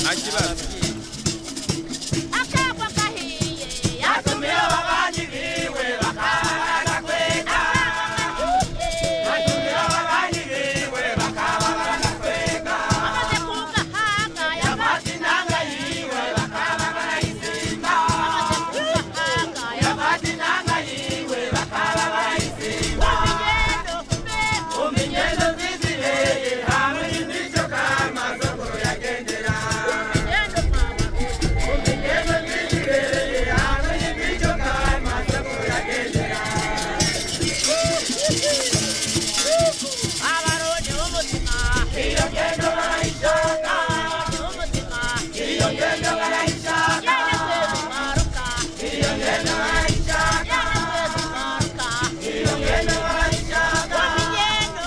ntakibazo akagwa gahiye yatumye ababanyi biwe bakababara kwega yatumye ababanyi biwe bakababara kwega amaze kugahaga yafata inanga yiwe bakababara isimba kugahaga yafata inanga yiwe bakababara isimba umingendo zizireye hamwe n'imico kama sokuru yagendera umingendo zizireye hamwe n'imico kama sokuru yagendera abarundi b'umutima iyo ngendo barayishaka b'umutima iyo ngendo barayishaka yene kwezi maruka iyo ngendo barayishaka yene kwezi maruka iyo ngendo barayishaka umigendo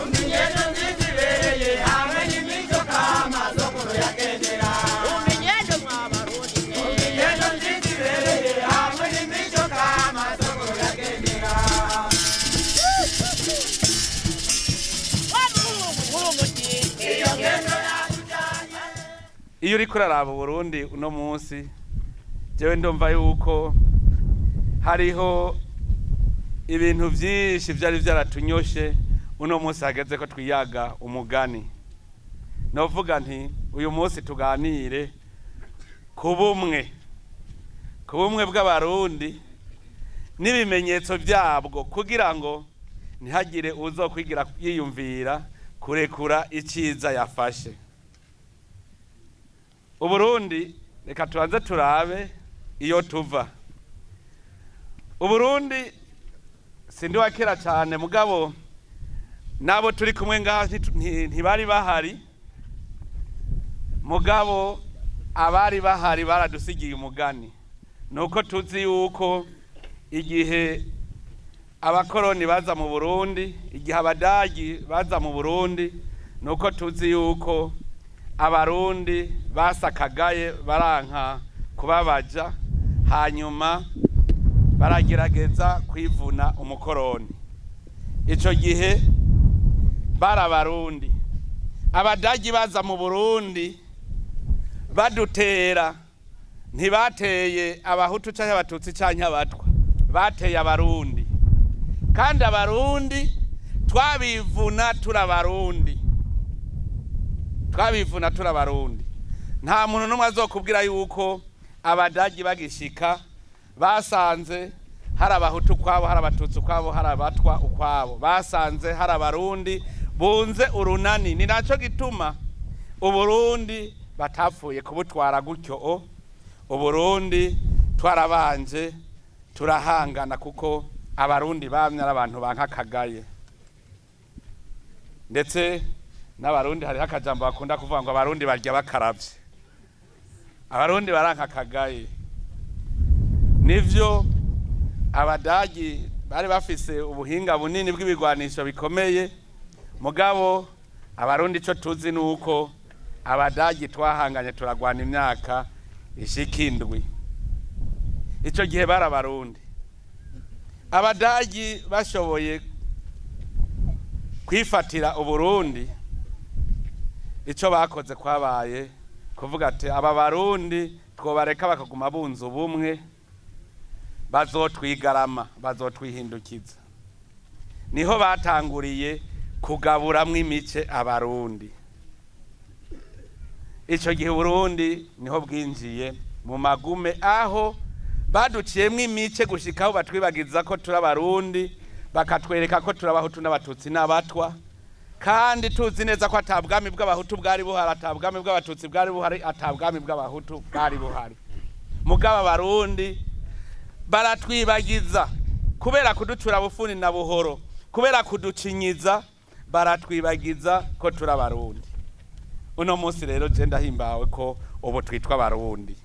umingendo zizireye hamwe n'imico kama sokuru yagendera umigendo mwabarundi umingendo zizireye hamwe n'imico kama sokuru yagendera iyo ngendo yakujanye iyo uriko uraraba Burundi uno munsi jewe ndumva yuko hariho ibintu vyinshi vyari vyaratunyoshe uno munsi hageze ko twiyaga umugani novuga nti uyu munsi tuganire ku bumwe bw'abarundi n'ibimenyetso vyabwo kugira ngo ntihagire uzokwigira yiyumvira kurekura iciza yafashe. Uburundi reka tubanze turabe iyo tuva. Uburundi sindi wa kera cyane mugabo nabo turi kumwe ngaha ntibari bahari, mugabo abari bahari baradusigiye umugani. Nuko tuzi yuko igihe abakoroni baza mu Burundi, igihe abadagi baza mu Burundi, nuko tuzi yuko Abarundi basakagaye baranka kubabaja, hanyuma baragerageza kwivuna umukoroni. Ico gihe barabarundi, abadagi baza mu Burundi badutera, ntibateye abahutu canke abatutsi canke abatwa, bateye abarundi. Kandi abarundi twabivuna turabarundi, twabivuna turabarundi. Nta muntu numwe azokubwira yuko abadagi bagishika basanze hari abahutu kwabo, hari abatutsi kwabo, hari abatwa ukwabo. Basanze hari abarundi bunze urunani. Ni naco gituma Uburundi batapfuye kubutwara gutyo. Uburundi twarabanje turahangana kuko abarundi bamye ari abantu bankakagaye. Ndetse n'abarundi hari akajambo bakunda kuvuga ngo abarundi barya bakaravye. Abarundi barankakagaye. Nivyo abadagi bari bafise ubuhinga bunini bw'ibigwanisho bikomeye, mugabo abarundi ico tuzi nuko abadagi twahanganye turagwana imyaka ishika 7. Ico gihe barabarundi. Abadagi bashoboye kwifatira Uburundi, ico bakoze kwabaye kuvuga ati aba barundi twobareka bakaguma bunze ubumwe, bazotwigarama, bazotwihindukiza. Niho batanguriye kugaburamwo imice abarundi. Ico gihe Burundi niho bwinjiye mu magume, aho baduciyemwo imice gushikaho batwibagiza ko turabarundi, bakatwereka ko turabahutu n'abatutsi n'abatwa. Kandi tuzi neza ko atabwami bw'abahutu bwari buhari, atabwami bw'abatutsi bwari buhari, atabwami bw'abahutu bwari buhari. Mugabo abarundi baratwibagiza kubera kuducura bufuni na buhoro, kubera kuducinyiza, baratwibagiza ko turabarundi. Uno munsi rero je ndahimbawe ko ubu twitwa abarundi.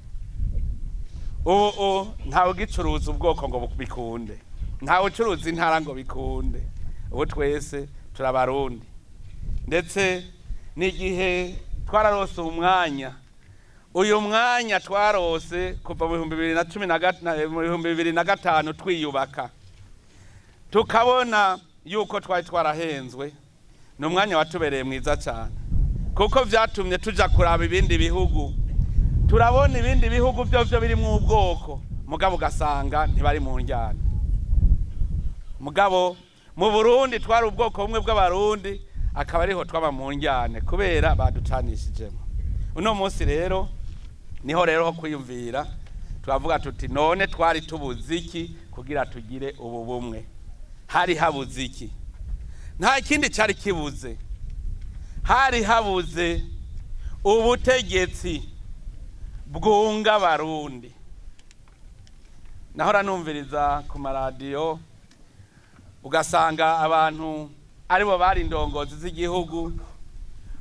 Ubu ntawe gicuruza ubwoko ngo bikunde, ntawe ucuruza intara ngo bikunde. Ubu twese turabarundi. Ndetse n'igihe twararose umwanya, uyu mwanya twarose kuva mu 2015 twiyubaka, tukabona yuko twari twarahenzwe. Ni umwanya watubereye mwiza cyane. kuko vyatumye tuja kuraba ibindi bihugu, turabona ibindi bihugu byo biri mu bwoko, mugabo ugasanga ntibari mu ndyane. Mugabo mu Burundi twari ubwoko bumwe bw'Abarundi, akaba ariho twaba mu ndyane kubera baducanishijemo. Uno munsi rero niho rero ho kwiyumvira, twavuga tuti none twari tubuze iki kugira tugire ubu bumwe? Hari habuze iki? Nta kindi cyari kibuze, hari habuze ubutegetsi bwunga Abarundi. Nahora numviriza ku maradiyo ugasanga abantu aribo bari indongozi z'igihugu,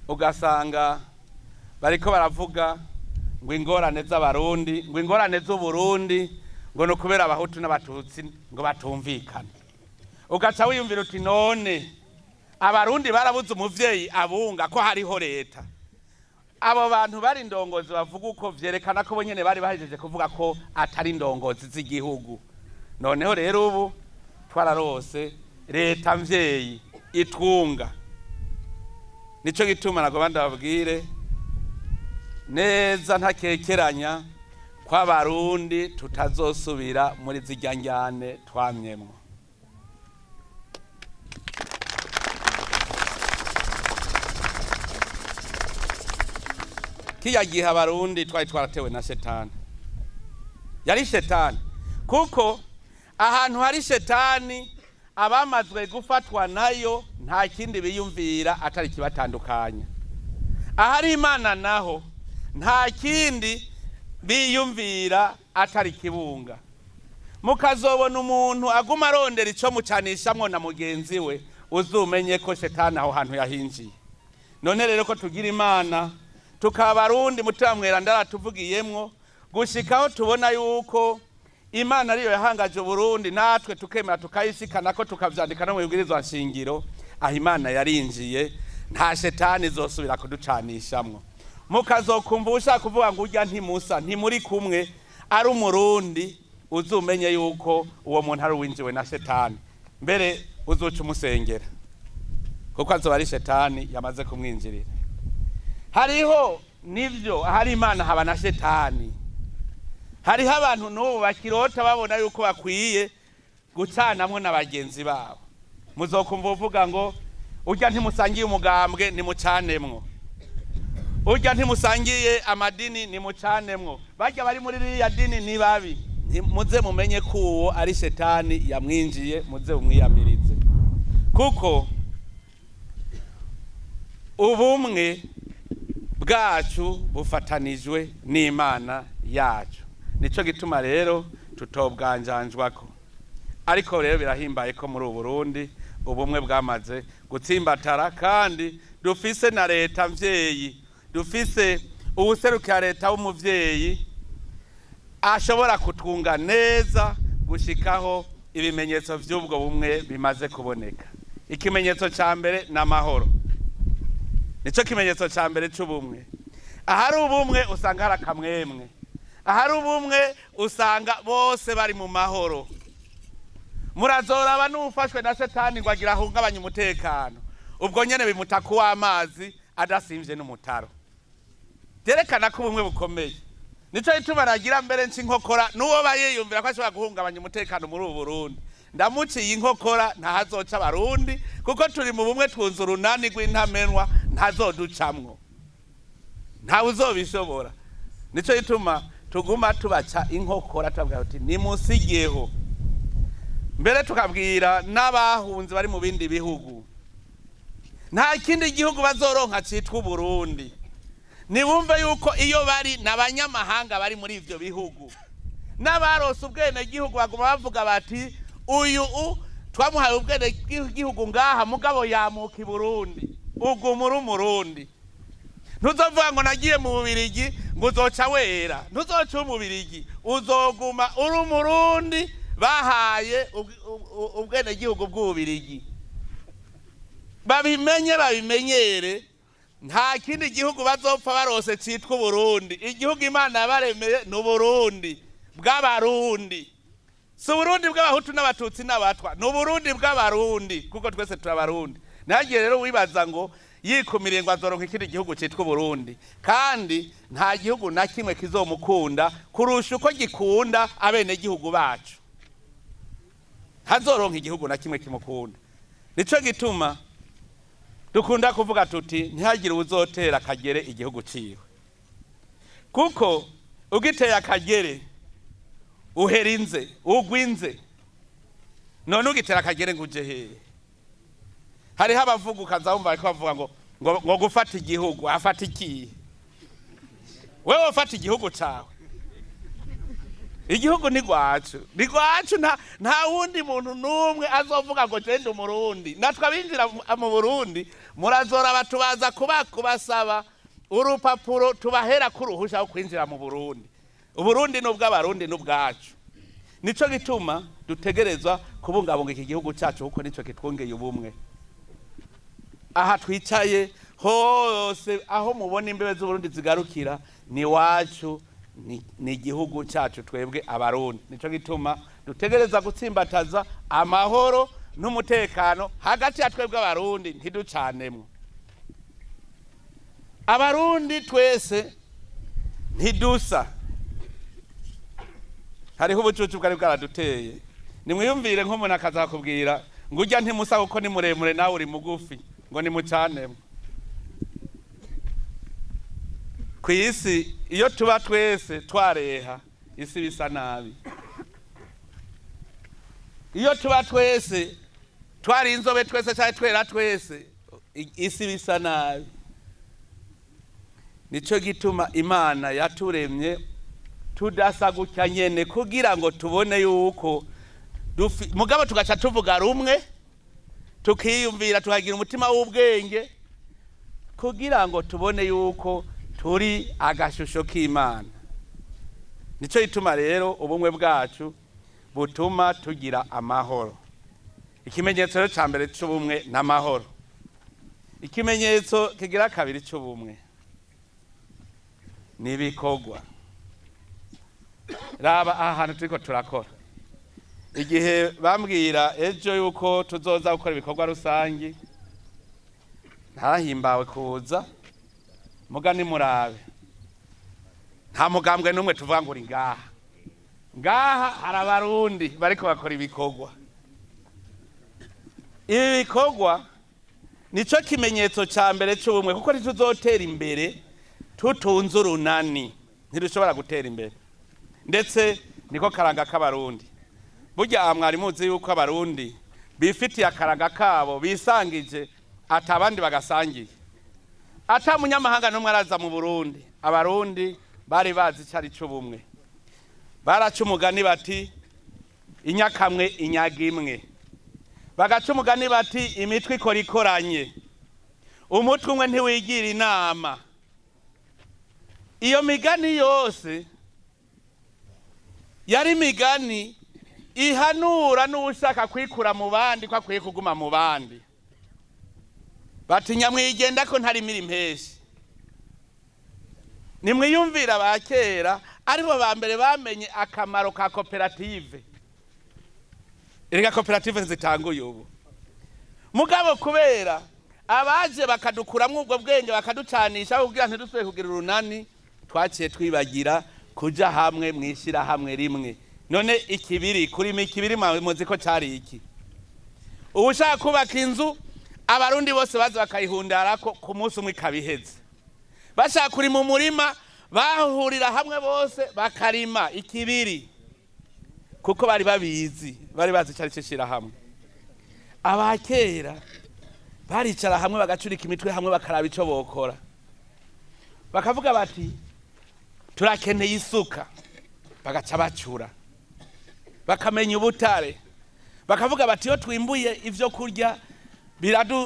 ugasanga bariko baravuga ngo ingorane z'Abarundi, ngo ingorane z'Uburundi ngo no kubera abahutu n'abatutsi ngo batumvikana. Ugaca wiyumvira uti none Abarundi barabuze umuvyeyi abunga ko hariho leta. Abo bantu bari indongozi bavuga uko vyerekana ko bonyene bari bahejeje kuvuga ko atari indongozi z'igihugu. Noneho rero ubu twararose leta mvyeyi itwunga. Nico gituma nagomba ndababwire neza ntakekeranya kwa Barundi tutazosubira muri zirya ndyane twamyemwo. Kiya gihe Abarundi twari twaratewe na shetani. Yari shetani kuko ahantu hari shetani abamazwe gufatwa nayo nta kindi biyumvira atari kibatandukanya. Ahari Imana naho nta kindi biyumvira atari kibunga. Mukazobona umuntu aguma arondera ico mucanishamwo na mugenzi we, uzumenye ko shetani aho hantu yahinjiye. None rero ko tugira Imana tukaba Abarundi mutima mweranda aratuvugiyemwo gushikaho tubona yuko Imana ariyo yahangaje Burundi, natwe tukemera tukayishikana ko tukavyandika no mu bibwirizwa shingiro. Aho Imana yarinjiye nta shetani izosubira kuducanishamwo. Mukazokumvusha kuvuga ngo urya ntimusa ntimuri kumwe ari umurundi, uzumenye yuko uwo muntu ari winjiwe na shetani, mbere uzoca umusengera kuko azoba ari shetani yamaze kumwinjirira. Hariho nivyo ahari Imana haba na shetani. Hariho abantu n'ubu bakirota babona yuko bakwiye gucanamwo na bagenzi babo. Muzokumva uvuga ngo urya ntimusangiye umugambwe nimucanemwo, urya ntimusangiye amadini nimucanemwo, barya bari muri ririya dini ni babi. Muze mumenye ko uwo ari shetani yamwinjiye, muze umwiyamirize kuko ubumwe bwacu bufatanijwe n'Imana yacu. Nico gituma rero tutobwanjanjwako. Ariko rero birahimbaye ko muri Burundi ubumwe bwamaze gutsimbatara, kandi dufise na leta mvyeyi, dufise ubuserukira leta w'umuvyeyi ashobora kutunga neza gushikaho ibimenyetso vy'ubwo bumwe bimaze kuboneka. Ikimenyetso ca mbere n'amahoro, nico kimenyetso ca mbere c'ubumwe. Ahari ubumwe usanga hari akamwemwe, ahari ubumwe usanga bose bari mu mahoro. Murazoraba n'ufashwe na shetani ngo agira ahungabanya umutekano, ubwo nyene bimuta kuwa amazi adasimvye n'umutaro. Terekana ko ubumwe bukomeye. Nico gituma nagira mbere n'inkokora n'uwo bayiyumvira ko ashobora guhungabanya umutekano muri Burundi, ndamuciye inkokora ntahazoca Abarundi kuko turi mu bumwe twunze urunani rw'intamenwa, ntazoducamwo, ntawe uzobishobora. Nico gituma tuguma tubaca inkokora tubabwira uti nimusigeho. Mbere tukabwira n'abahunze bari mu bindi bihugu nta kindi gihugu bazoronka citwa Burundi. Nibumve yuko iyo bari n'abanyamahanga bari muri ivyo bihugu, n'abarose ubwene gihugu baguma bavuga bati uyu twamuhaye ubwene gihugu ngaha mugabo yamuka Burundi, ugumura umurundi. Ntuzovuga ngo nagiye mu Bubirigi ngo uzoca wera, ntuzoca umubirigi, uzoguma uri umurundi bahaye ubwene gihugu bw'Ububirigi. Babimenye babimenyere, nta kindi gihugu bazopfa barose citwa Burundi. Igihugu Imana yabaremeye no Burundi bw'Abarundi, si Burundi bw'abahutu n'abatutsi n'abatwa, no Burundi bw'Abarundi kuko twese turi Abarundi. Nagiye rero wibaza ngo yikumiriye ngo azoronka ikindi gihugu citwa Burundi, kandi nta gihugu na kimwe kizomukunda kurusha uko gikunda abene gihugu bacu. Hazoronka igihugu na kimwe kimukunda. Nico gituma dukunda kuvuga tuti ntihagire uzotera akagere igihugu ciwe, kuko ugiteye akagere uherinze ugwinze, none ugitera akagere ngo uje hehe? Hariho abavuga ukazabumva ariko bavuga ngo gufata igihugu. Afata ikihe? Wewe ufata igihugu cawe. Igihugu ni gwacu, nta wundi muntu numwe azovuga ngo je ndi umurundi. Natwe abinjira mu Burundi murazora batubaza kubasaba urupapuro tubahera kuruhusha kwinjira mu Burundi. Uburundi n'ubw'abarundi n'ubwacu. Nico gituma dutegerezwa kubungabunga iki gihugu cyacu, kuko nico kitwongeye ubumwe. Aha twicaye hose aho mubona imbebe z'Uburundi zigarukira ni wacu, ni igihugu cyacu twebwe Abarundi. Nico gituma dutegereza gutsimbataza amahoro n'umutekano hagati ya twebwe Abarundi, ntiducanemwo. Abarundi twese ntidusa. Hariho ubucucu bwari bwaraduteye. Nimwiyumvire nk'umuntu akazakubwira ngo urya ntimusa kuko ni muremure nawe uri mugufi, ngo ni mucanemwo. Kw'isi iyo tuba twese twareha, isi bisa nabi. Iyo tuba twese twari inzobe twese cyangwa twera twese, isi bisa nabi. Nico gituma Imana yaturemye tudasa gutya nyene, kugira ngo tubone yuko mugabo tugaca tuvuga rumwe, tukiyumvira tukagira umutima w'ubwenge, kugira ngo tubone yuko turi agashusho k'Imana. Nico gituma rero ubumwe bwacu butuma tugira amahoro. Ikimenyetso cya mbere cy'ubumwe n'amahoro. Ikimenyetso kigira kabiri cy'ubumwe ni bikorwa. Raba ahantu turiko turakora. Igihe bambwira ejo yuko tuzoza gukora ibikorwa rusangi, ntahimbawe kuza. Mugani murabe, nta mugambwe n'umwe tuvuga ngo uri ngaha hari Abarundi bariko bakora ibikorwa. Ibi bikorwa nico kimenyetso ca mbere cy'ubumwe, kuko ntituzotera imbere tutunze urunani, ntidushobora gutera imbere. Ndetse niko karanga k'Abarundi. Burya mwari muzi yuko Abarundi bifitiye akaranga kabo bisangije, atabandi bagasangiye. Ata munyamahanga n'umwe araza mu Burundi. Abarundi bari bazi cyari cy'ubumwe. Baraca umugani bati inyakamwe inyaga imwe. Bagaca umugani bati imitwe ikora ikoranye, umutwe umwe ntiwigira inama. Iyo migani yose yari migani ihanura n'ushaka kwikura mu bandi ko akwiye kuguma mu bandi. Bati nyamwigenda ko ntari miri impeshi. Nimwiyumvira abakera aribo ba mbere bamenye akamaro ka koperative. Erega koperative zitanguye ubu. Mugabo kubera abaje bakadukuramwo ubwo bwenge bakaducanisha kugira ntidusubire kugira urunani, twaciye twibagira kuja hamwe mwishira hamwe rimwe. None ikibiri kurima ikibiri muzi ko cari iki? Ubushaka kubaka inzu Abarundi bose baza bakayihundarako ku munsi umwe kabiheze. Bashaka kuri mu murima bahurira hamwe bose bakarima ikibiri, kuko bari babizi, bari bazi cyari cishira hamwe. Abakera baricara hamwe bagacurika imitwe hamwe bakaraba ico bokora. Bakavuga bati turakeneye isuka, bagaca bacura. Bakamenya ubutare. Bakavuga bati yo twimbuye ivyo kurya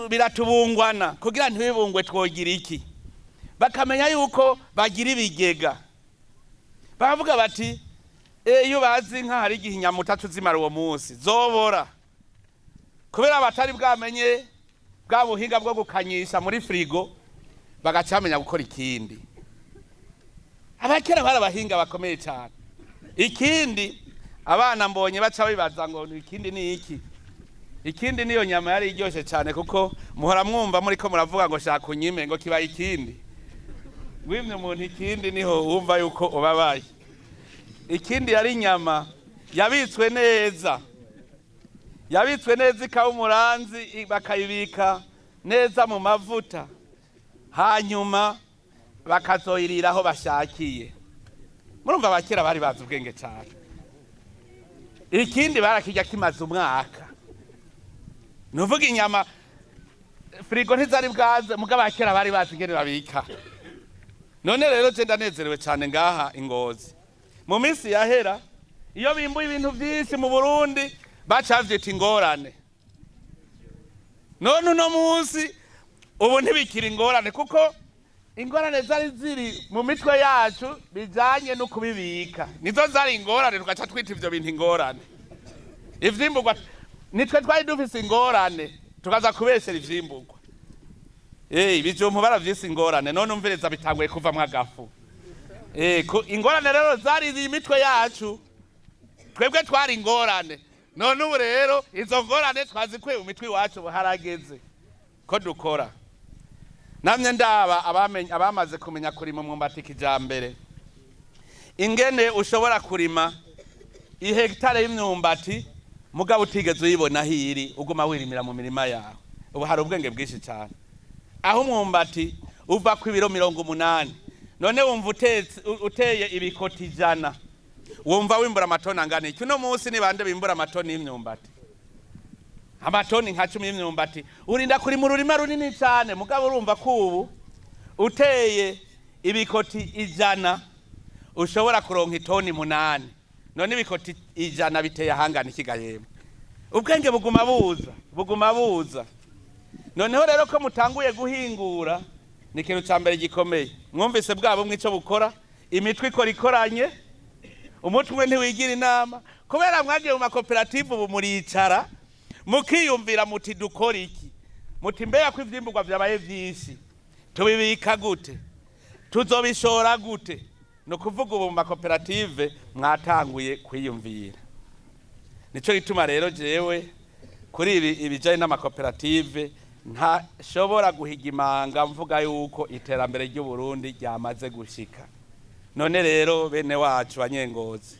biratubungwana, kugira ntibibungwe twogira iki? Bakamenya yuko bagira ibigega. Bakavuga bati iyo bazi nka hari igihe inyamuta tuzimara uwo munsi zobora, kubera batari bwamenye bwa buhinga bwo gukanyisha muri frigo, bagacamenya gukora ikindi. Abakera bari abahinga bakomeye cyane. Ikindi abana mbonye baca bibaza ngo ikindi ni iki? ikindi niyo nyama yari iryoshe cyane kuko muhora mwumva muri ko muravuga ngo shaka unyime ngo kibaye ikindi wimwe umuntu ikindi niho wumva yuko ubabaye. Ikindi yari inyama yabitswe neza ikawa umuranzi bakayibika neza mu mavuta hanyuma bakazoyirira aho bashakiye. Murumva abakera bari bazi ubwenge cyane. Ikindi barakijya kimaze umwaka. Nuvuga inyama frigo ntizari bwaze mugabo abakera bari bazi ingene babika. None rero je ndanezerewe cyane ngaha Ngozi. Mu minsi yahera iyo bimbuye ibintu byinshi mu Burundi bacavyita ingorane. None uno munsi ubu ntibikira ingorane kuko ingorane zari ziri mu mitwe yacu bijanye no kubibika. Nizo zari ingorane tugaca twita ivyo bintu ingorane. Ivyimburwa nitwe twari dufise ingorane tukaza kubeshera ivyimburwa. Ibijumbu baravyise ingorane none umvereza bitanguye kuva mwagafu. Ingorane rero zari imitwe yacu twebwe twari ingorane. None ubu rero izo ngorane twazikuye mu mitwe iwacu harageze ko dukora. Namye ndaba abamaze kumenya kurima umwumbati kijambere ingene ushobora kurima ihegitare y'imyumbati mugabo utigeze uyibona hiri uguma wirimira mu mirima yawe. Ubu hari ubwenge bwinshi cyane. Aho umwumbati uva ku ibiro 180 none wumva uteye ibikoti 100 wumva wimbura amatoni angana iki? Uno munsi ni bande bimbura amatoni y'imyumbati? Amatoni nka 10 y'imyumbati urinda kuri mu rurima runini cyane mugabo urumva kubu uteye ibikoti 100 ushobora kuronka itoni 8. None ibikoti 100 biteye ahangana ikigayemwe. Ubwenge buguma buza. Noneho rero ko mutanguye guhingura ni ikintu cyambere gikomeye. Mwumvise bwabo mwico bukora imitwe ikoranye umutwe ntiwigira inama kubera mwagiye mu makoperative ubu muricara mukiyumvira muti dukora iki, muti mbeya ko ivyimburwa vyabaye vyinshi tubibika gute, tuzobishora gute. No kuvuga ubu mu makoperative mwatanguye kwiyumvira. Nico gituma rero jewe kuri ibijanye n'amakoperative ntashobora guhiga imanga mvuga yuko iterambere ry'u Burundi ryamaze gushika. None rero bene wacu banyengozi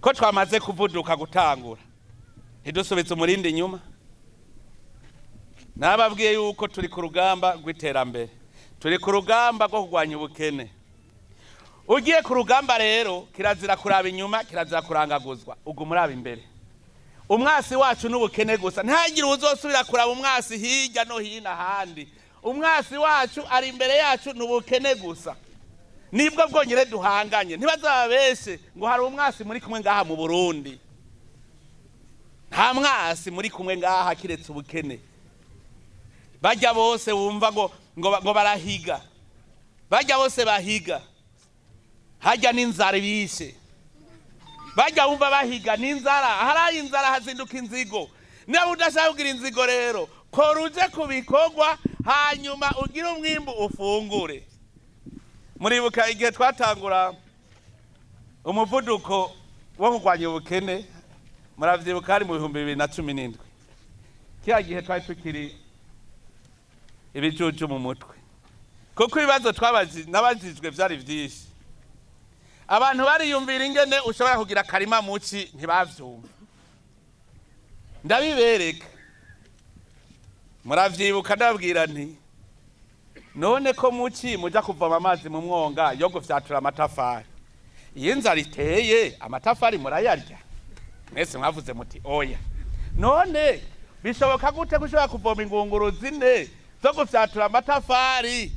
ko twamaze kuvuduka gutangura ntidusubize umurindi inyuma. Nababwiye yuko turi ku rugamba rw'iterambere, turi ku rugamba rwo kurwanya ubukene. Ugiye ku rugamba rero kirazira kuraba inyuma, kirazira kurangaguzwa, ugumuraba imbere. Umwasi wacu n'ubukene gusa, ntagire uzosubira kuraba umwasi hirya no hino ahandi. Umwasi wacu ari imbere yacu n'ubukene gusa. Nibwo bwonyere duhanganye, ntibazababeshe ngo hari umwasi muri kumwe ngaha mu Burundi. Nta mwasi muri kumwe ngaha kiretse ubukene. Bajya bose wumva ngo barahiga. Bajya bose bahiga. Hajya n'inzara bishe. Bajya wumva bahiga n'inzara, haraye inzara hazinduka inzigo. Niba udashaka kugira inzigo rero, koruje kubikorwa hanyuma ugira umwimbu ufungure. Muribuka igihe twatangura umuvuduko wo kurwanya ubukene, muravyibuka ari mu 2017. Kiya gihe twari tukiri ibijuju mu mutwe. Kuko ibibazo nabajijwe vyari vyinshi. Abantu bariyumvira ingene ushobora kugira karima muci ntibavyumva. Ndabibereka. Muravyibuka ndabwira nti none ko muci muja kuvoma amazi mu mwonga yo gufyatura amatafari. Iyo inzara iteye amatafari murayarya. Mwese mwavuze muti oya. None bishoboka gute gushobora kuvoma ingunguru 4 zo gufyatura amatafari?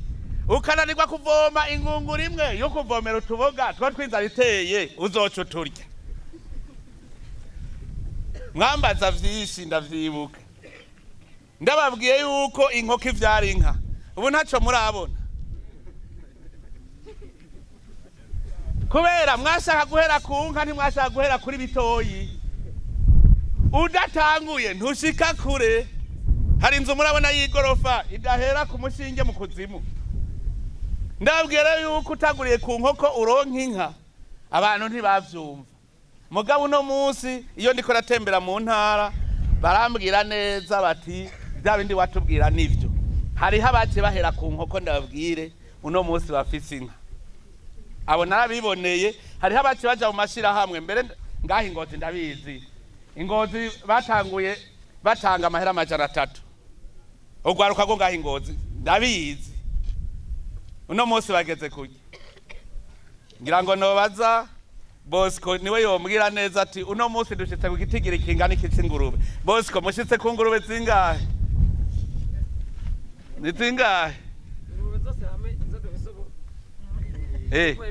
Ukananirwa kuvoma ingunguru imwe yo kuvomera utuboga two twinzara iteye uzoca uturya. Mwambaza vyinshi ndavyibuka. Ndababwiye yuko inkoko ivyara inka. Ubu ntaco murabona. Kubera mwashaka guhera ku nka ntimwashaka guhera kuri bitoyi. Udatanguye ntushika kure. Hari inzu murabona y'igorofa idahera ku mushinge mu kuzimu. Ndabwira yuko utaguriye ku nkoko uronka inka abantu ntibavyumva. Mugabo no munsi iyo ndiko ratembera mu ntara barambwira neza bati bya bindi watubwira nivyo. Hariho abace bahera ku nkoko ndababwire uno munsi bafise inka. Abo narabiboneye, hariho abace baja mu mashirahamwe mbere ngaho Ngozi ndabizi. Ngozi batanguye batanga amahera 300. Ugwaruka go ngaho Ngozi ndabizi. Uno munsi bageze kuki. Ngira ngo nobaza Bosco niwe yombwira neza ati uno munsi dushitse ku gitigiri kingana ikitsingurube. Bosco mushitse ku ngurube zingahe? Ni zingahe? Ingurube zose hamwe izo dufise ubu.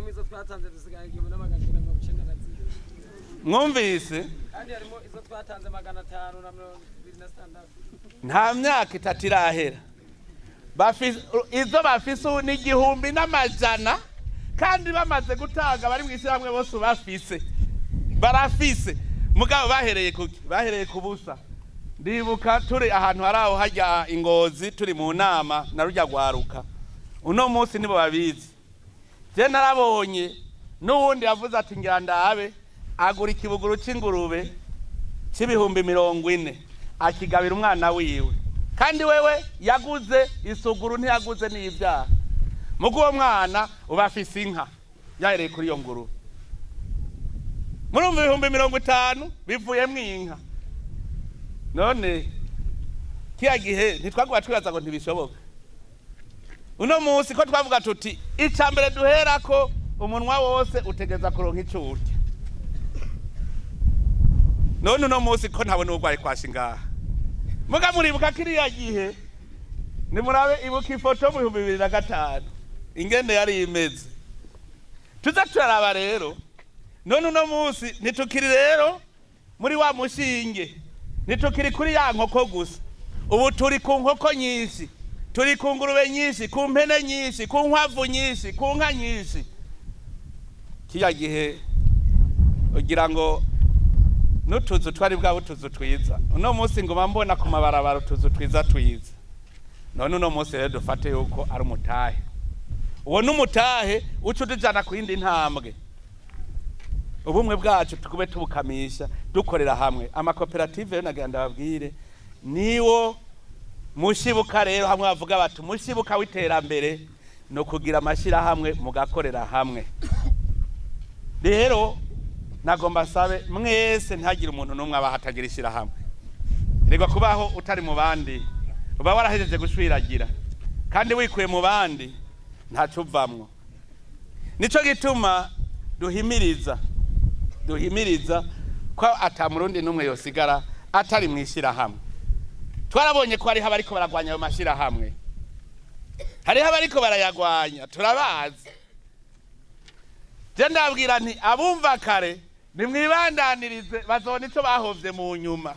Izo twatanze dusigaye 1990. Mwumvise? Kandi harimo izo twatanze 526. Nta myaka itatu irahera. Izo bafise n'igihumbi n'amajana kandi bamaze gutanga bari mwishyirahamwe bose bafise. Barafise. Mugabo bahereye kuki? Bahereye kubusa. Ndibuka turi ahantu haraho hajya Ngozi turi mu nama na rujya gwaruka. Uno munsi nibo babizi. Je narabonye n'uwundi yavuze ati ngira ndabe agura ikibuguru c'ingurube c'ibihumbi 40 akigabira umwana wiwe. Kandi wewe yaguze isuguru ntiyaguze n'ivyaha. Mugo uwo mwana ubafise inka yahereye kuri iyo ngurube. Murumva 50 bivuyemwo inka. None kiya gihe ntitwagwa twibaza ngo ntibishoboka. Uno munsi ko twavuga tuti icambere duherako umunwa wose utegeza kuronka icurya. None uno munsi ko ntabone ubwaye kwashinga. Muga muribuka kiriya gihe ni murabe ibuka ifoto mu 2005 ingene yari imeze. Tuza turaraba rero none uno munsi nitukiri rero muri wa mushinge nitukiri kuri ya nkoko gusa. Ubu turi ku nkoko nyinshi, turi ku ngurube nyinshi, ku mpene nyinshi, ku nkwavu nyinshi, ku nka nyinshi. Kiya gihe ugira ngo nutuzu twari bwa butuzu twiza. Uno munsi ngoma mbona ku mabarabara tuzu twiza twiza. None uno munsi rero dufate yuko ari umutahe. Uwo numutahe ucudujana ku yindi ntambwe. Ubumwe bwacu tukube tubukamisha dukorera hamwe. Amakoperative yo nagenda babwire niwo mushibuka rero hamwe bavuga bati umushibuka w'iterambere no kugira amashira hamwe mugakorera hamwe. Rero nagomba sabe mwese ntagire umuntu numwe abahatagira ishira hamwe. Rego kubaho utari mu bandi uba warahejeje gushwiragira kandi wikuye mu bandi ntaco uvamwo. Nico gituma duhimiriza ko atamurundi numwe yosigara atari mwishira hamwe. Twarabonye ko ari habariko baragwanya ayo mashira hamwe. Hari habariko barayagwanya turabazi. Je ndabwira nti abumva kare nimwibandanirize bazona ico bahovye mu nyuma.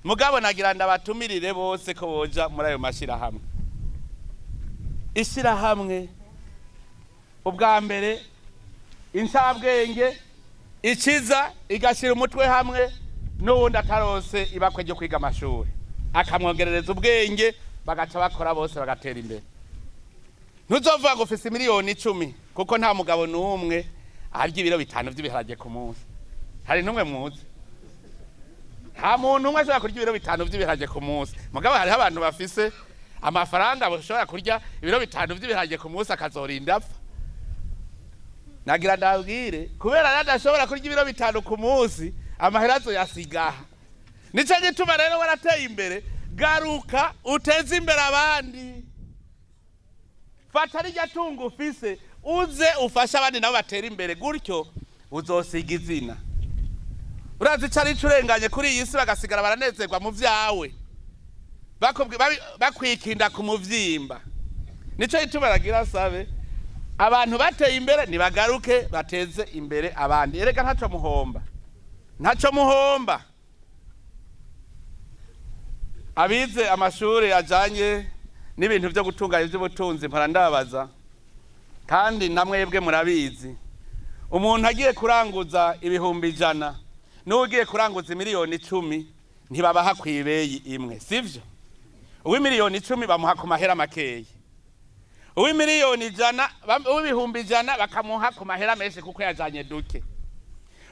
Mugabo nagira ndabatumirire bose ko boja muri ayo mashira hamwe. Ishira hamwe ubwa mbere inshabwenge ikiza igashira umutwe hamwe n'uwundi atarose ibakwe ryo kwiga amashuri akamwongerereza ubwenge bagaca bakora bose bagatera imbere. Ntuzovuga ngo ufise miliyoni 10 kuko nta mugabo n'umwe arya ibiro 5 by'ibiharage ku munsi. Hari numwe muzi? Nta muntu umwe ashobora kurya ibiro 5 by'ibiharage ku munsi. Mugabo hari abantu bafise amafaranga bashobora kurya ibiro 5 by'ibiharage ku munsi akazorinda apfa. Nagira ndabwire kubera nadashobora kurya ibiro 5 ku munsi amaherazo yasigaha. Nico gituma rero warateye imbere garuka uteze imbere abandi. Fata rya tungu ufise uze ufasha abandi nabo batera imbere gutyo uzosiga izina. Urazi cari curenganye kuri iyi si bagasigara baranezerwa mu vyawe. Bakwikinda ku muvyimba. Nico gituma ragira sabe abantu bateye imbere nibagaruke bateze imbere abandi. Erega ntaco muhomba. Ntaco muhomba. Abize amashuri ajanye n'ibintu byo gutunganya iby'ubutunzi mpora ndabaza kandi namwebwe murabizi. Umuntu agiye kuranguza ibihumbi 100 n'ugiye kuranguza miliyoni 10 ntibabaha kwibeyi imwe, sivyo? Uwi miliyoni 10 bamuha ku mahera makeyi. Uwi miliyoni 100 uw'ibihumbi 100 bakamuha ku mahera menshi kuko yajanye duke.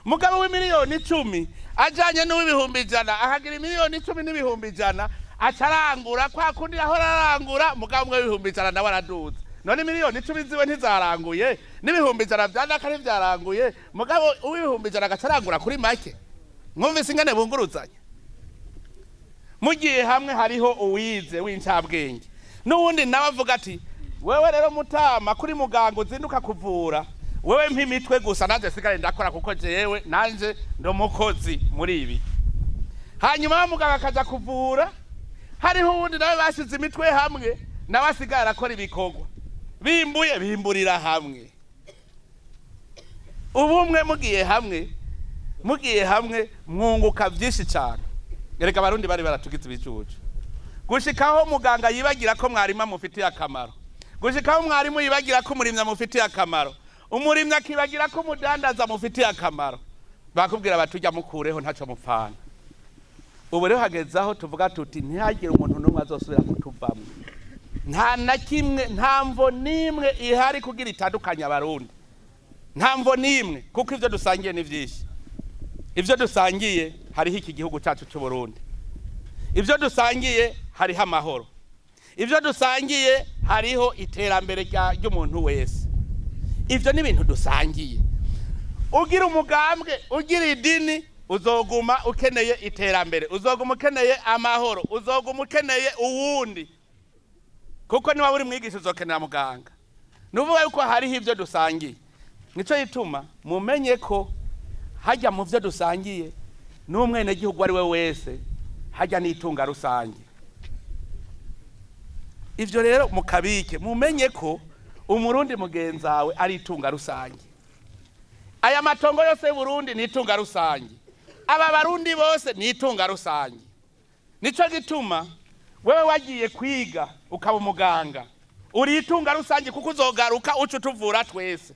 mugabo w'imiliyoni 10 ajanye n'uw'ibihumbi 100 akagira miliyoni 10 n'ibihumbi 100 acarangura kwa kundi ahora arangura mugabo mwe w'ibihumbi 100 nawe araduza none miliyoni 10 ziwe ntizaranguye n'ibihumbi 100 vyandaka ari vyaranguye mugabo uw'ibihumbi 100 agacarangura kuri make mwumvise ingane bunguruzanya mugiye hamwe hariho uwize w'incabwenge n'uwundi nawe avuga ati wewe rero mutama kuri muganga uzinduka kuvura wewe mpimitwe gusa nanje sigare ndakora kuko jewe nanje ndo mukozi muri ibi hanyuma muganga akaja kuvura hariho uwundi nawe bashize imitwe hamwe nawe asigara akora ibikorwa bimburira hamwe ubumwe mugiye hamwe mwunguka byinshi cyane gereka abarundi bari baratugize ibicucu gushikaho muganga yibagira ko mwarima mufitiye akamaro gushikaho mwarimu yibagira ko umurimya mufitiye akamaro umurimya akibagira ko umudandaza mufitiye akamaro bakubwira batujya mukureho ntaco mupfana ubu rero hagezaho tuvuga tuti ntihagire umuntu n'umwe azosubira kutuvamwe nta na kimwe ntamvo nimwe ihari kugira itandukanya abarundi ntamvo nimwe kuko ivyo dusangiye ni vyinshi ivyo dusangiye hariho iki gihugu cyacu cy'u Burundi ivyo dusangiye hariho amahoro ivyo dusangiye hariho iterambere ry'umuntu wese ivyo ni ibintu dusangiye ugira umugambwe ugira idini uzoguma ukeneye iterambere uzoguma ukeneye amahoro uzoguma ukeneye uwundi kuko niba uri mwigisha uzokenera muganga nuvuga yuko hariho ivyo dusangiye nico yituma mumenye ko hajya mu vyo dusangiye n'umwene gihugu ari we wese hajya n'itunga rusangi ivyo rero mukabike mumenye ko umurundi mugenzawe ari itunga rusangi aya matongo yose y'Uburundi ni itunga rusangi aba barundi bose ni itunga rusangi nico gituma wewe wagiye kwiga ukaba umuganga uri itunga rusangi kuko uzogaruka uca utuvura twese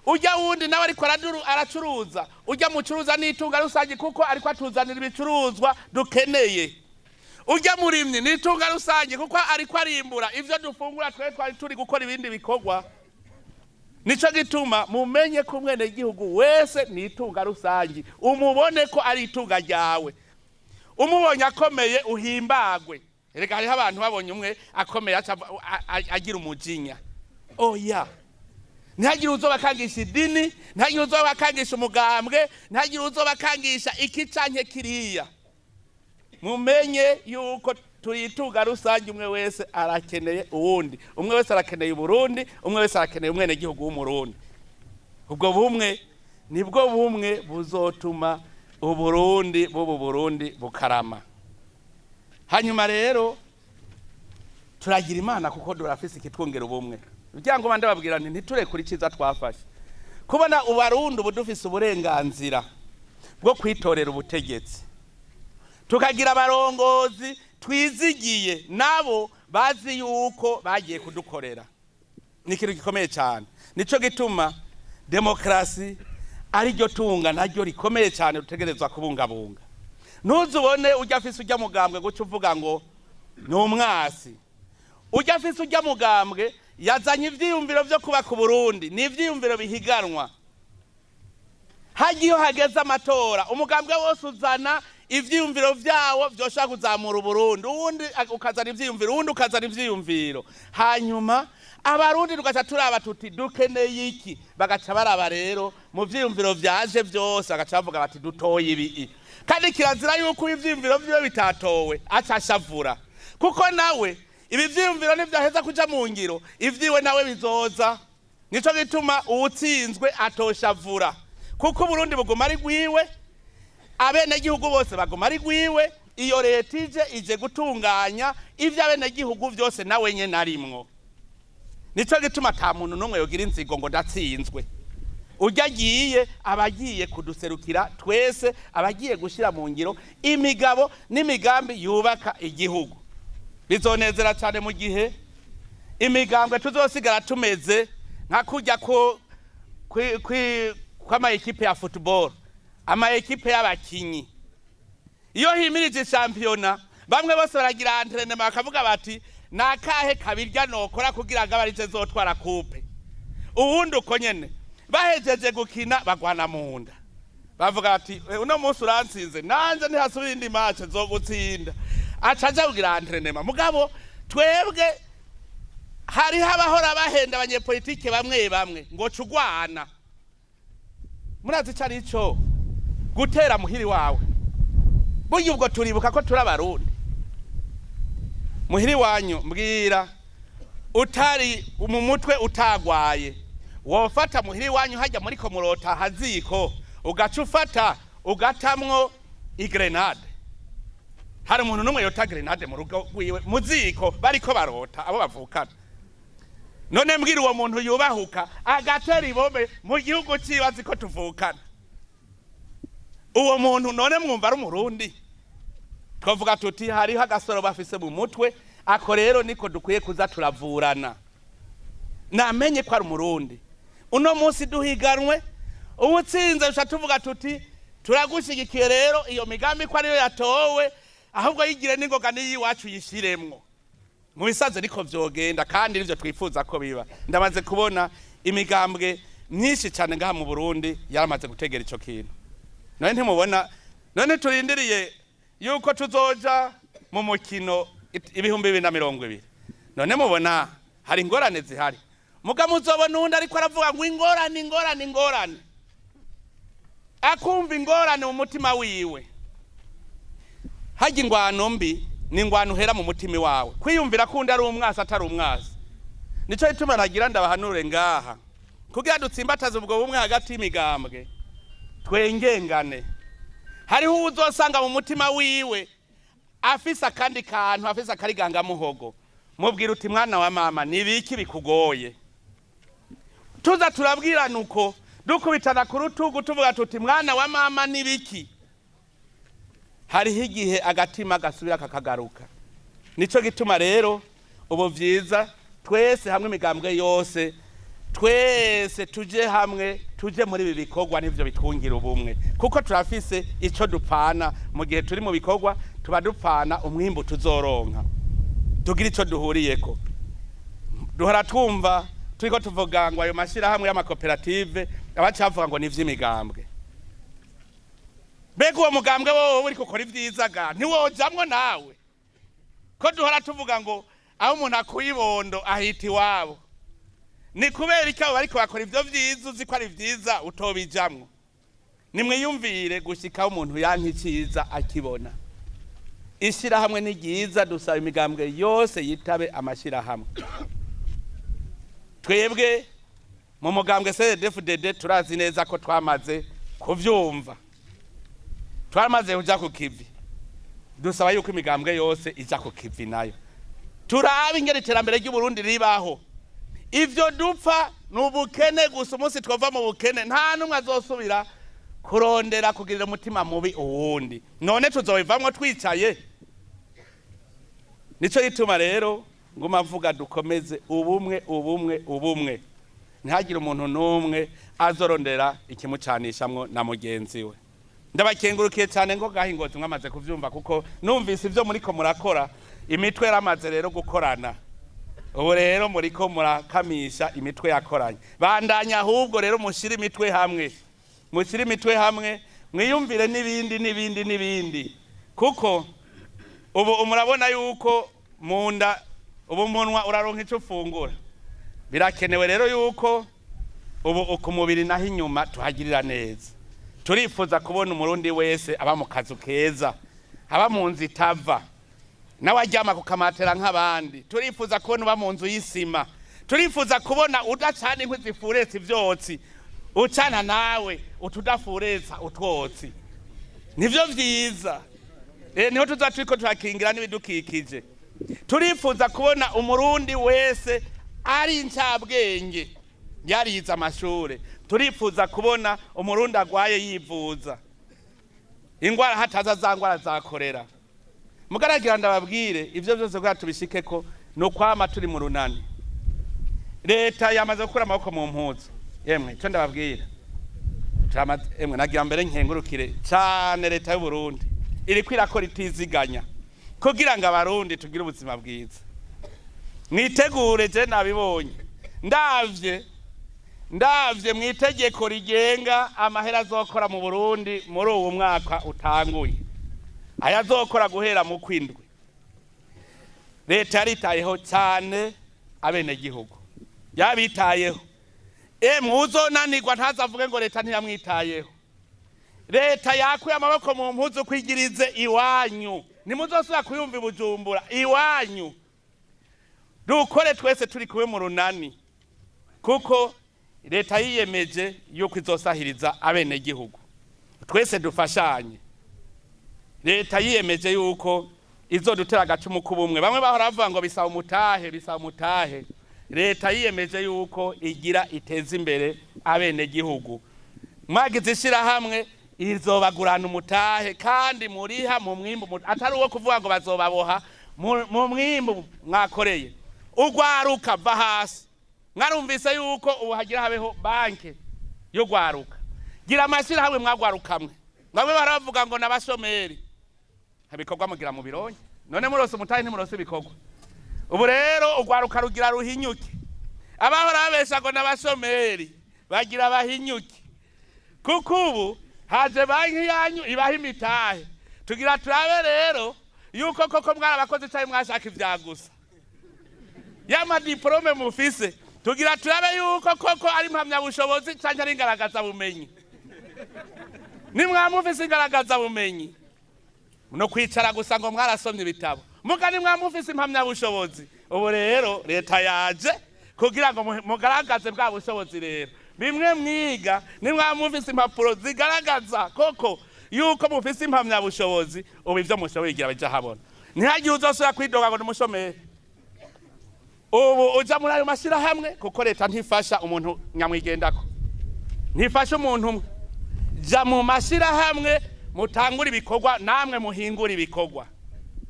ujya wundi nawe ariko aracuruza ujya mucuruza n'itunga rusangi kuko ariko atuzanira ibicuruzwa dukeneye ujya murimye n'itunga rusangi kuko ariko arimbura ivyo dufungura twari turi gukora ibindi bikorwa nico gituma mumenye ko mwene gihugu wese n'itunga rusangi umubone ko ari itunga ryawe umubonye akomeye uhimbagwe reka hariho abantu babonye umwe akomeye agira umujinya oya ntihagire uzobakangisha idini ntihagire uzobakangisha umugambwe ntihagire uzobakangisha iki canke kiriya mumenye yuko turi itunga rusangi umwe wese arakeneye uwundi umwe wese arakeneye Uburundi umwe wese arakeneye umwene gihugu w'umurundi ubwo bumwe nibwo bumwe buzotuma Uburundi Burundi bukarama hanyuma rero turagira Imana kuko durafise ikitwongera ubumwe byango bande babwira nti ntiture kuri ciza twafashe kubona Ubarundi ubudufise uburenganzira bwo kwitorera ubutegetsi tukagira abarongozi twizigiye nabo bazi yuko bagiye kudukorera ni ikintu gikomeye cyane nico gituma demokrasi ari ryo tunga naryo rikomeye cyane rutegerezwa kubungabunga ntuzubone ujya afise ujya mugambwe guca uvuga ngo ni umwasi ujya afise ujya mugambwe yazanye ivyiyumviro vyo kubaka Uburundi ni ivyiyumviro bihiganwa hagiye hageze amatora umugambwe wose uzana ivyiyumviro vyawo vyoshaka kuzamura Uburundi uwundi ukazana ivyiyumviro uwundi ukazana ivyiyumviro hanyuma abarundi tugaca turaba tuti dukeneye iki bagaca baraba rero mu vyiyumviro vyaje vyose bagaca bavuga bati dutoye ibi kandi kirazira yuko ivyiyumviro vyo bitatowe acashavura kuko nawe ibi vyiyumviro nivyaheza kuja mu ngiro ivyiwe nawe bizoza nico gituma uwutsinzwe atoshavura kuko Uburundi buguma ari gwiwe abene gihugu bose baguma ari gwiwe iyo leta ije gutunganya ivyo abene gihugu vyose nawe nyene narimwo nico gituma ta muntu numwe yogira inzigo ngo ndatsinzwe ujya agiye abagiye kuduserukira twese abagiye gushira mu ngiro imigabo n'imigambi yubaka igihugu bizonezera cyane mu gihe imigambwe tuzosigara tumeze nka kujya kw'ama ekipe ya football ama ekipe y'abakinyi iyo himirije championa bamwe bose baragira entraînement bakavuga bati nakahe kabirya nokora kugira ngo abarize zotwara coupe uwundi uko nyene bahejeje gukina bagwana mu nda bavuga ati uno munsi uransinze nanje ntihasubira indi match zogutsinda acaja kugira entraînement mugabo twebwe hari habahora bahenda abanyepolitike bamwe ngo cugwana murazi cari ico gutera muhiri wawe burya ubwo turibuka ko turi Abarundi muhiri wanyu mbwira utari mu mutwe utagwaye wofata muhiri wanyu hajya muri komurota haziko ugaca ufata ugatamwo igrenade hari umuntu numwe yota grenade mu rugo wiwe muziko bariko barota abo bavukana none mbwira uwo muntu yubahuka agatera ibombe mu gihugu cibazi ko tuvukana uwo muntu none mwumva ari umurundi twavuga tuti hariho agasoro bafise mu mutwe ako rero niko dukwiye kuza turavurana namenye ko ari umurundi uno munsi duhiganwe ubutsinze usha tuvuga tuti turagushigikiye rero iyo migambi ko ariyo yatowe ahubwo yigire n'ingoga n'iyiwacu yishiremwo mu bisanzwe niko vyogenda kandi nivyo twifuza ko biba ndamaze kubona imigambwe myinshi cyane ngaha mu Burundi yaramaze gutegera ico kintu none ntimubona none turindiriye yuko tuzoja mu mukino 2020 none mubona hari ingorane zihari muga muzobona undi ariko aravuga ngo ingorane akumva ingorane mu mutima wiwe haje ingwano mbi ni ingwano uhera mu mutima wawe kwiyumvira kundi ari umwasi atari umwasi nico ituma nagira ndabahanure ngaha kugira dutsimbataze ubwo bumwe hagati y'imigambwe twengengane hariho uzosanga mu mutima wiwe afisa kandi kantu afisa akariganga muhogo mubwira uti mwana wa mama nibiki bikugoye tuza turabwira nuko dukubitana ku rutugu tuvuga tuti mwana wa mama nibiki hariho igihe agatima gasubira kakagaruka nico gituma rero ubu vyiza twese hamwe imigambwe yose twese tuje hamwe tuje muri ibi bikorwa nivyo bitwungira ubumwe kuko turafise ico dupana mu gihe turi mu bikorwa tuba dupana umwimbu tuzoronka tugira ico duhuriyeko duhora twumva turiko tuvuga ngo ayo mashira hamwe y'amakoperative abacavuga ngo nivy'imigambwe bego uwo mugambwe wowe uri gukora ivyiza ga ntiwojamwo nawe ko duhora tuvuga ngo aho umuntu akuyibondo ahita iwabo ni kubera iki abo bariko bakora ivyo vyiza uzi ko ari vyiza utobijamwo nimwiyumvire gushikaho umuntu yanka iciza akibona ishirahamwe ni ryiza dusaba imigambwe yose yitabe amashirahamwe twebwe mu mugambwe Cndd-FDD turazi neza ko twamaze kuvyumva twamaze kuja ku kivi dusaba yuko imigambwe yose ija ku kivi nayo turabe ingere iterambere ry'Uburundi ribaho ivyo dupfa n'ubukene gusa umunsi twova mu bukene nta numwe azosubira kurondera kugirira umutima mubi uwundi none tuzobivamwo twicaye nico gituma rero nguma mvuga dukomeze ubumwe ntihagire umuntu n'umwe azorondera ikimucanishamwo na mugenzi we ndabakengurukiye cyane ngo gahi Ngozi mwamaze kuvyumva kuko numvise ivyo muriko murakora imitwe yaramaze rero gukorana ubu rero muriko murakamisha imitwe yakoranye bandanya ahubwo rero mushira imitwe hamwe mwiyumvire n'ibindi kuko ubu murabona yuko munda ubu munwa uraronka ico ufungura birakenewe rero yuko ubu ukumubiri naho inyuma tuhagirira neza turifuza kubona umurundi wese aba mu kazu keza aba mu nzu itava nawe aryama ku kamatera nk'abandi turifuza kubona uba mu nzu y'isima turifuza kubona udacana inkwi zifuretsa ivyotsi ucana nawe utudafuretsa utwotsi nivyo vyiza niho tuza turiko turakingira n'ibidukikije turifuza kubona umurundi wese ari incabwenge yarize amashure turifuza kubona umurundi agwaye yivuza ingwara hataza za ngwara zakorera mugaragira ndababwire ivyo byose kugira tubishikeko no kwama turi mu runani leta yamaze gukura amaboko mu mpuzu yemwe cyo ndababwira emwe nagira mbere nkengurukire cyane leta y'u Burundi iri kwirakora itiziganya kugira ngo Abarundi tugire ubuzima bwiza mwitegure je nabibonye ndavye ndavye mu itegeko rigenga amahera azokora mu Burundi muri uwo mwaka utanguye ayazokora guhera mu kwindwi leta yaritayeho cyane abenegihugu yabitayeho uzonanirwa ntazavuge ngo leta ntiyamwitayeho leta yakuye amaboko mu mpuzu kwigirize iwanyu nimuzosubira kuyumva Bujumbura iwanyu dukore twese turi kuwe mu runani kuko leta yiyemeje yuko izosahiriza abenegihugu twese dufashanye leta yiyemeje yuko izodutera agacumu k'ubumwe bamwe bahora bavuga ngo bisaba umutahe leta yiyemeje yuko igira iteza imbere abenegihugu mwagize ishirahamwe izobagurana umutahe kandi muriha mu mwimbu atari uwo kuvuga ngo bazobaboha mu mwimbu mwakoreye ugwaruka va hasi mwarumvise yuko ubu hagira habeho banke yo gwaruka gira amashirahamwe mwagwarukamwe bamwe baravuga ngo n'abashomeri bikorwa mugira mu bironye none murose umutahe ntimurose bikorwa ubu rero ugwaruka rugira ruhinyuke abahora babesha ngo n'abashomeri bagira bahinyuke kuko ubu haje banki yanyu ibaha imitahe tugira turabe rero yuko koko mwarabakoze cyane mwashaka ivyagusa yama diplome mufise tugira turabe yuko koko ari impamya bushobozi cyane ari ingaragaza bumenyi nimwamufise ingaragaza bumenyi no kwicara gusa ngo mwarasomye ibitabo mugani mwamufise impamya bushobozi ubu rero leta yaje kugira ngo mugaragaze bwa bushobozi rero bimwe mwiga nimwamufise impapuro zigaragaza koko yuko mufise impamya bushobozi ubu ivyo mushoboye igira baje habona ntihagiye uzosubira kwidoga ngo n'umushomeri ubu uja muri ayo mashirahamwe kuko leta ntifasha umuntu nyamwigendako ntifasha umuntu umwe ja mu mashirahamwe mutangura ibikorwa namwe muhingura ibikorwa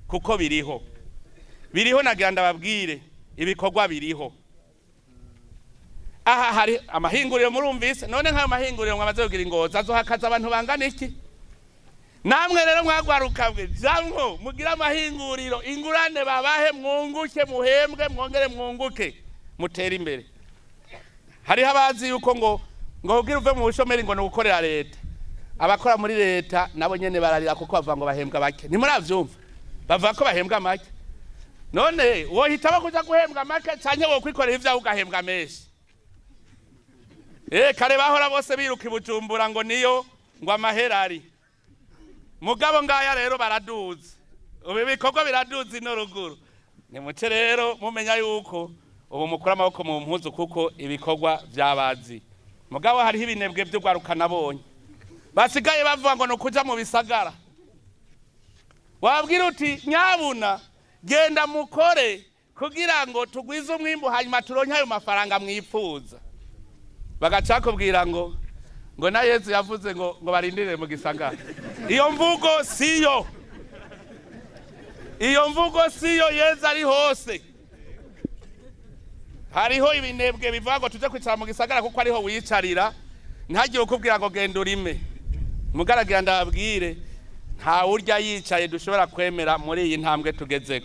kuko biriho nagira ndababwire ibikorwa biriho aha hari amahinguriro murumvise none nk'ayo mahinguriro mwamaze kugira Ngozi azohakaza abantu bangana iki namwe rero mwagwarukabwe jamwo mugira amahinguriro ingurane babahe mwunguke muhembwe mwongere mwunguke mutera imbere hariho abazi yuko ngo kugira uve mu bushomeri ngo nugukorera leta abakora muri leta nabo nyene bararira kuko bavuga ngo bahembwa bake ntimuravyumva bavuga ko bahembwa make none wohitamo kuja guhembwa make canke wokwikorera ivyawe ugahembwa menshi kare bahora bose biruka Bujumbura ngo niyo ngo amahera ari mugabo ngaya rero baraduze ubu ibikorwa biraduze ino ruguru nimuce rero mumenya yuko ubu mukura amaboko mu mpuzu kuko ibikorwa vyabazi mugabo hariho ibinebwe byo gwaruka nabonye basigaye bavuga ngo no kuja mu bisagara wabwira uti nyabuna genda mukore kugira ngo tugwize umwimbu hanyuma turonke ayo mafaranga mwipfuza bagacakubwira ngo na Yesu yavuze ngo barindire mu gisagara iyo mvugo siyo Yesu ari hose hariho ibinebwe bivuga ngo tuje kwicara mu gisagara kuko ariho wicarira ntagiye ukubwira ngo genda urime mugaragira ndababwire nta urya yicaye dushobora kwemera muri iyi ntambwe tugezeko